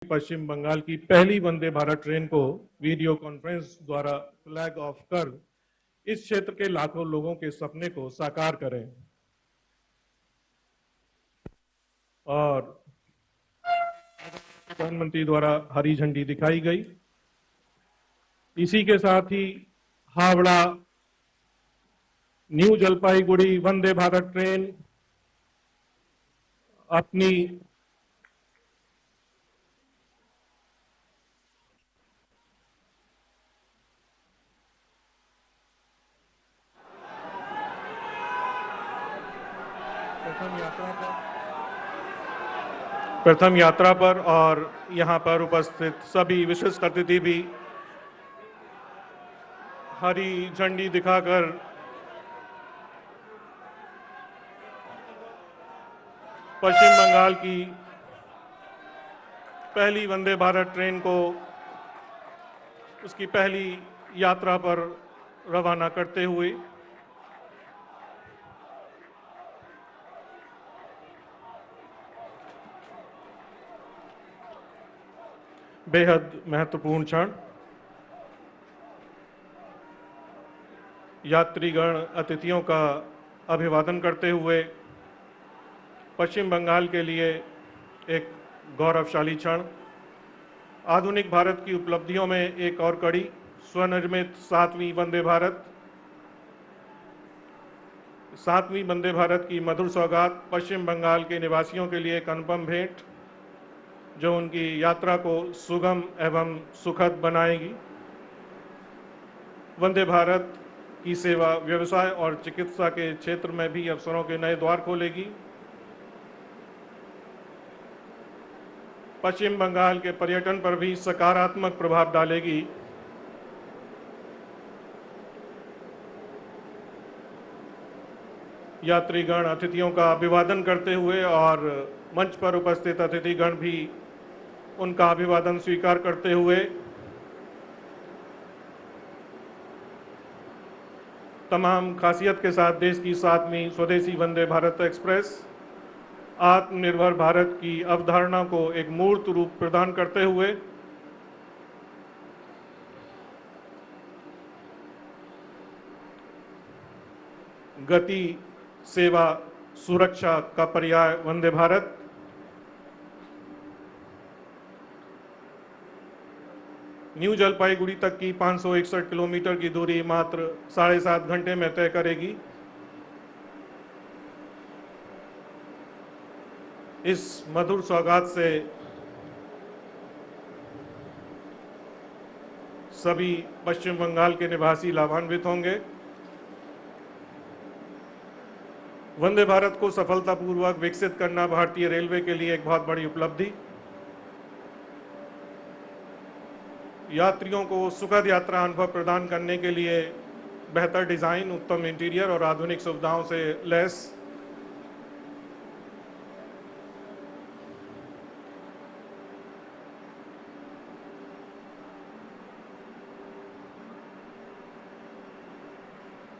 पश्चिम बंगाल की पहली वंदे भारत ट्रेन को वीडियो कॉन्फ्रेंस द्वारा फ्लैग ऑफ कर इस क्षेत्र के लाखों लोगों के सपने को साकार करें। और प्रधानमंत्री द्वारा हरी झंडी दिखाई गई। इसी के साथ ही हावड़ा न्यू जलपाईगुड़ी वंदे भारत ट्रेन अपनी प्रथम यात्रा पर और यहां पर उपस्थित सभी विशिष्ट अतिथि भी हरी झंडी दिखाकर पश्चिम बंगाल की पहली वंदे भारत ट्रेन को उसकी पहली यात्रा पर रवाना करते हुए बेहद महत्वपूर्ण क्षण। यात्रीगण अतिथियों का अभिवादन करते हुए पश्चिम बंगाल के लिए एक गौरवशाली क्षण। आधुनिक भारत की उपलब्धियों में एक और कड़ी स्वनिर्मित सातवीं वंदे भारत की मधुर सौगात पश्चिम बंगाल के निवासियों के लिए एक अनुपम भेंट जो उनकी यात्रा को सुगम एवं सुखद बनाएगी। वंदे भारत की सेवा व्यवसाय और चिकित्सा के क्षेत्र में भी अवसरों के नए द्वार खोलेगी। पश्चिम बंगाल के पर्यटन पर भी सकारात्मक प्रभाव डालेगी। यात्रीगण अतिथियों का अभिवादन करते हुए और मंच पर उपस्थित अतिथिगण भी उनका अभिवादन स्वीकार करते हुए तमाम खासियत के साथ देश की 7वीं स्वदेशी वंदे भारत एक्सप्रेस आत्मनिर्भर भारत की अवधारणा को एक मूर्त रूप प्रदान करते हुए गति, सेवा, सुरक्षा का पर्याय वंदे भारत न्यू जलपाईगुड़ी तक की 561 किलोमीटर की दूरी मात्र 7.5 घंटे में तय करेगी। इस मधुर सौगात से सभी पश्चिम बंगाल के निवासी लाभान्वित होंगे। वंदे भारत को सफलतापूर्वक विकसित करना भारतीय रेलवे के लिए एक बहुत बड़ी उपलब्धि। यात्रियों को सुखद यात्रा अनुभव प्रदान करने के लिए बेहतर डिजाइन, उत्तम इंटीरियर और आधुनिक सुविधाओं से लैस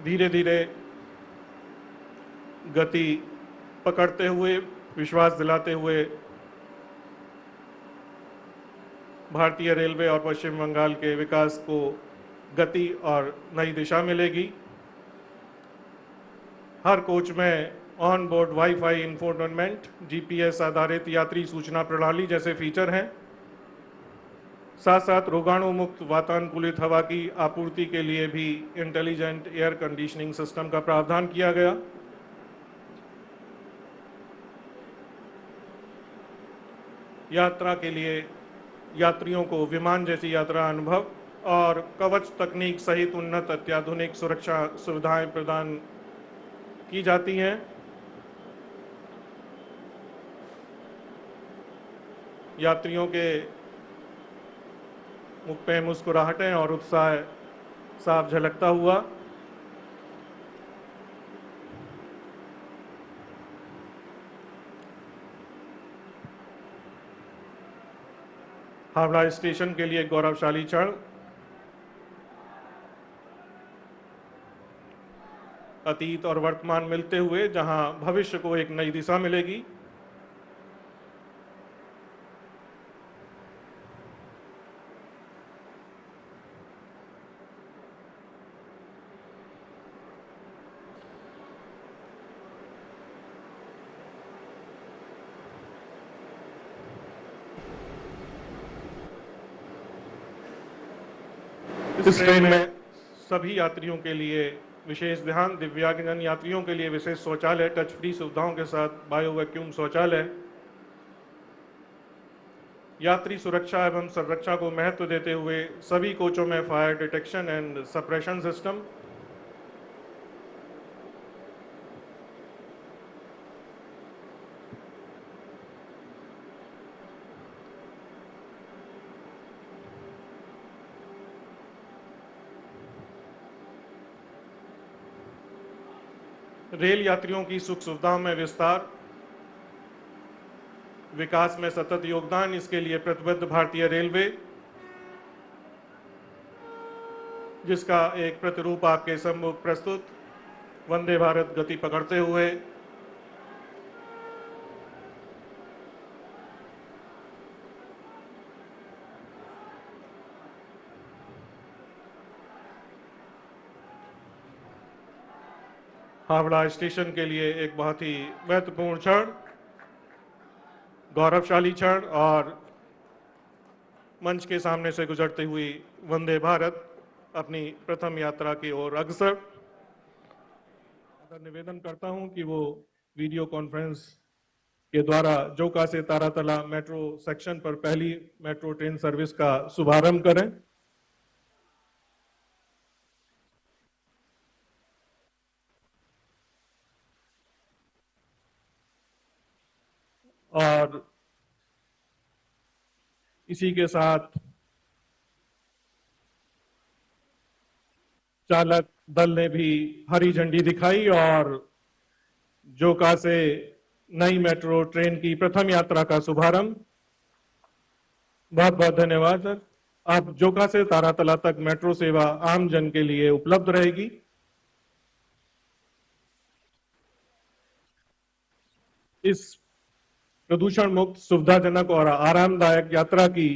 धीरे धीरे गति पकड़ते हुए, विश्वास दिलाते हुए भारतीय रेलवे और पश्चिम बंगाल के विकास को गति और नई दिशा मिलेगी। हर कोच में on board wifi infotainment, GPS आधारित यात्री सूचना प्रणाली जैसे फीचर हैं। साथ साथ रोगाणु मुक्त वातानुकूलित हवा की आपूर्ति के लिए भी इंटेलिजेंट एयर कंडीशनिंग सिस्टम का प्रावधान किया गया। यात्रा के लिए यात्रियों को विमान जैसी यात्रा अनुभव और कवच तकनीक सहित उन्नत अत्याधुनिक सुरक्षा सुविधाएं प्रदान की जाती हैं। यात्रियों के मुख पे मुस्कुराहटें और उत्साह साफ झलकता हुआ। हावड़ा स्टेशन के लिए गौरवशाली क्षण। अतीत और वर्तमान मिलते हुए जहां भविष्य को एक नई दिशा मिलेगी। इस ट्रेन में सभी यात्रियों के लिए विशेष ध्यान, दिव्यांगजन यात्रियों के लिए विशेष शौचालय, टच फ्री सुविधाओं के साथ बायो वैक्यूम शौचालय, यात्री सुरक्षा एवं संरक्षा को महत्व देते हुए सभी कोचों में fire detection and suppression system, rail यात्रियों की सुख सुविधाओं में विस्तार, विकास में सतत योगदान, इसके लिए प्रतिबद्ध भारतीय रेलवे, जिसका एक प्रतिरूप आपके सम्मुख प्रस्तुत, वंदे भारत गति पकड़ते हुए हावड़ा स्टेशन के लिए एक बहुत ही महत्वपूर्ण क्षण, गौरवशाली क्षण, और मंच के सामने से गुजरती हुई वंदे भारत अपनी प्रथम यात्रा की ओर अग्रसर। निवेदन करता हूं कि वो वीडियो कॉन्फ्रेंस के द्वारा जोका से तारातला मेट्रो सेक्शन पर पहली मेट्रो ट्रेन सर्विस का शुभारंभ करें। और इसी के साथ चालक दल ने भी हरी झंडी दिखाई और जोका से नई मेट्रो ट्रेन की प्रथम यात्रा का शुभारंभ। बहुत बहुत धन्यवाद सर। अब जोका से तारातला तक मेट्रो सेवा आम जन के लिए उपलब्ध रहेगी। इस प्रदूषण मुक्त, सुविधाजनक और आरामदायक यात्रा की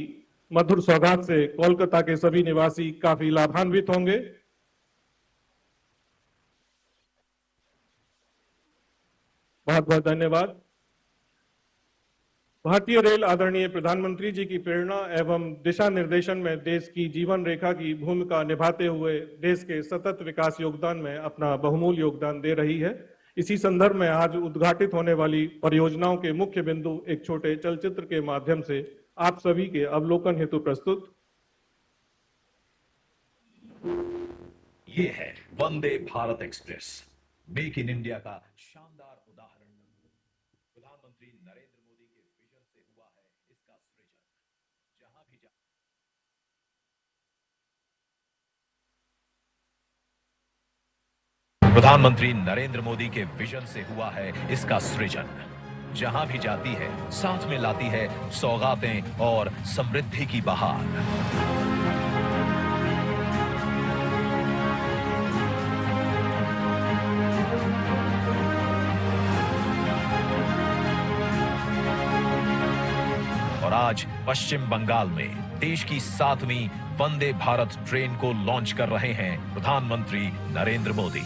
मधुर सौगात से कोलकाता के सभी निवासी काफी लाभान्वित होंगे। बहुत बहुत धन्यवाद। भारतीय रेल आदरणीय प्रधानमंत्री जी की प्रेरणा एवं दिशा निर्देशन में देश की जीवन रेखा की भूमिका निभाते हुए देश के सतत विकास योगदान में अपना बहुमूल्य योगदान दे रही है। इसी संदर्भ में आज उद्घाटित होने वाली परियोजनाओं के मुख्य बिंदु एक छोटे चलचित्र के माध्यम से आप सभी के अवलोकन हेतु प्रस्तुत। ये है Vande Bharat express, make in India का शानदार उदाहरण। प्रधानमंत्री नरेंद्र मोदी के विजन से हुआ है इसका सृजन। जहां भी प्रधानमंत्री नरेंद्र मोदी के विजन से हुआ है इसका सृजन। जहां भी जाती है साथ में लाती है सौगातें और समृद्धि की बहार। और आज पश्चिम बंगाल में देश की 7वीं वंदे भारत ट्रेन को लॉन्च कर रहे हैं प्रधानमंत्री नरेंद्र मोदी।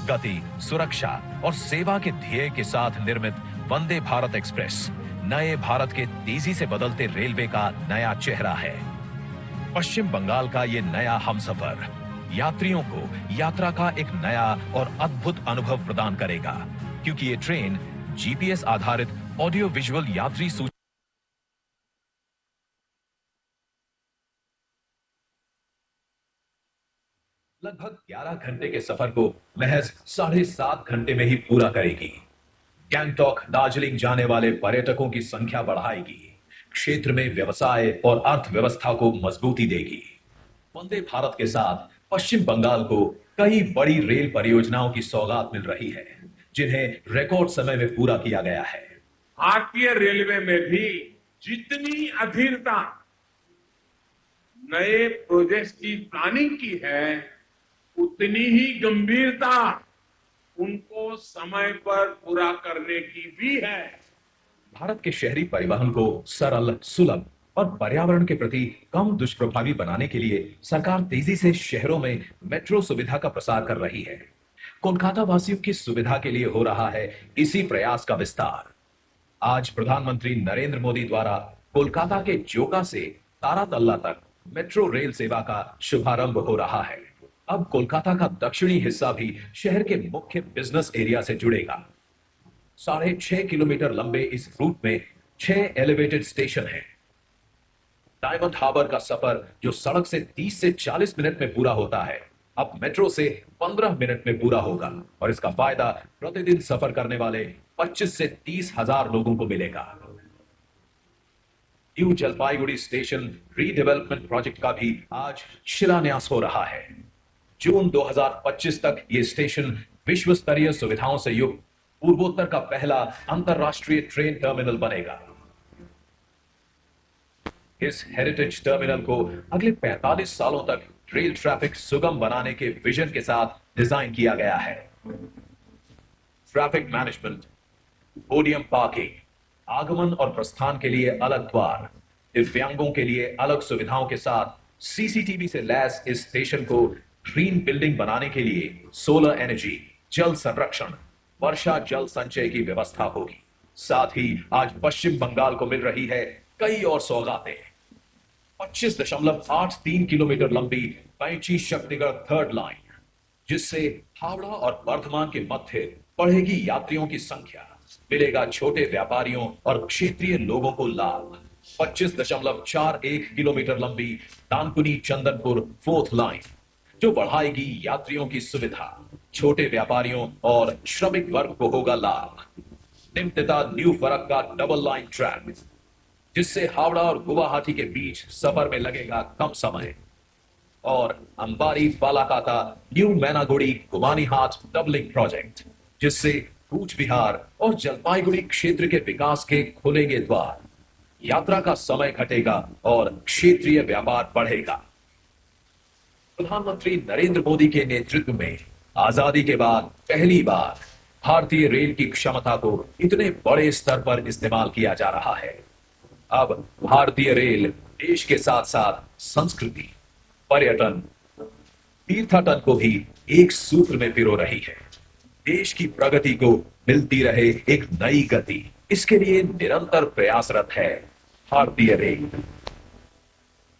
गति, सुरक्षा और सेवा के ध्येय के साथ निर्मित वंदे भारत एक्सप्रेस नए भारत के तेजी से बदलते रेलवे का नया चेहरा है। पश्चिम बंगाल का ये नया हमसफर यात्रियों को यात्रा का एक नया और अद्भुत अनुभव प्रदान करेगा, क्योंकि ये ट्रेन जीपीएस आधारित ऑडियो विजुअल यात्री सूचना लगभग 11 घंटे के सफर को महज 7.5 घंटे में ही पूरा करेगी। गैंगटॉक, दार्जिलिंग जाने वाले पर्यटकों की संख्या बढ़ाएगी, क्षेत्र में व्यवसाय और अर्थव्यवस्था को मजबूती देगी। वंदे भारत के साथ पश्चिम बंगाल को कई बड़ी रेल परियोजनाओं की सौगात मिल रही है, जिन्हें रिकॉर्ड समय में पूरा किया गया है। भारतीय रेलवे में भी जितनी अधीरता नए प्रोजेक्ट्स की प्लानिंग की है, उतनी ही गंभीरता उनको समय पर पूरा करने की भी है। भारत के शहरी परिवहन को सरल, सुलभ और पर्यावरण के प्रति कम दुष्प्रभावी बनाने के लिए सरकार तेजी से शहरों में मेट्रो सुविधा का प्रसार कर रही है। कोलकाता वासियों की सुविधा के लिए हो रहा है इसी प्रयास का विस्तार। आज प्रधानमंत्री नरेंद्र मोदी द्वारा कोलकाता के जोका से तारातल्ला तक मेट्रो रेल सेवा का शुभारंभ हो रहा है। अब कोलकाता का दक्षिणी हिस्सा भी शहर के मुख्य बिजनेस एरिया से जुड़ेगा। 6.5 किलोमीटर लंबे इस रूट में 6 एलिवेटेड स्टेशन हैं। डायमंड हार्बर का सफर जो सड़क से 30 से 40 मिनट में पूरा होता है, अब मेट्रो से 15 मिनट में पूरा होगा और इसका फायदा प्रतिदिन सफर करने वाले 25 से 30 हजार लोगों को मिलेगा। New Jalpaiguri station redevelopment project का भी आज शिलान्यास हो रहा है। जून 2025 तक यह स्टेशन विश्व स्तरीय सुविधाओं से युक्त पूर्वोत्तर का पहला अंतरराष्ट्रीय ट्रेन टर्मिनल बनेगा। इस हेरिटेज टर्मिनल को अगले 45 सालों तक रेल ट्रैफिक सुगम बनाने के विजन के साथ डिजाइन किया गया है। ट्रैफिक मैनेजमेंट, पोडियम पार्किंग, आगमन और प्रस्थान के लिए अलग द्वार, दिव्यांगों के लिए अलग सुविधाओं के साथ सीसीटीवी से लैस इस स्टेशन को ग्रीन बिल्डिंग बनाने के लिए सोलर एनर्जी, जल संरक्षण, वर्षा जल संचय की व्यवस्था होगी। साथ ही आज पश्चिम बंगाल को मिल रही है कई और सौगातें। 25.83 किलोमीटर लंबी पैंची शक्तिगढ़ थर्ड लाइन, जिससे हावड़ा और वर्धमान के मध्य बढ़ेगी यात्रियों की संख्या, मिलेगा छोटे व्यापारियों और क्षेत्रीय लोगों को लाभ। 25.41 किलोमीटर लंबी दानकुनी चंदनपुर फोर्थ लाइन, जो बढ़ाएगी यात्रियों की सुविधा, छोटे व्यापारियों और श्रमिक वर्ग को होगा लाभ। निम्तिता new Farakka double line track, जिससे हावड़ा और गुवाहाटी के बीच सफर में लगेगा कम समय। और अंबारी फालाकाता न्यू मैनागुड़ी गुमानीहाट डबलिंग प्रोजेक्ट, जिससे कूच बिहार और जलपाईगुड़ी क्षेत्र के विकास के खुलेंगे द्वार। यात्रा का समय घटेगा और क्षेत्रीय व्यापार बढ़ेगा। प्रधानमंत्री नरेंद्र मोदी के नेतृत्व में आजादी के बाद पहली बार भारतीय रेल की क्षमता को इतने बड़े स्तर पर इस्तेमाल किया जा रहा है। अब भारतीय रेल देश के साथ साथ संस्कृति, पर्यटन, तीर्थाटन को भी एक सूत्र में पिरो रही है। देश की प्रगति को मिलती रहे एक नई गति, इसके लिए निरंतर प्रयासरत है भारतीय रेल।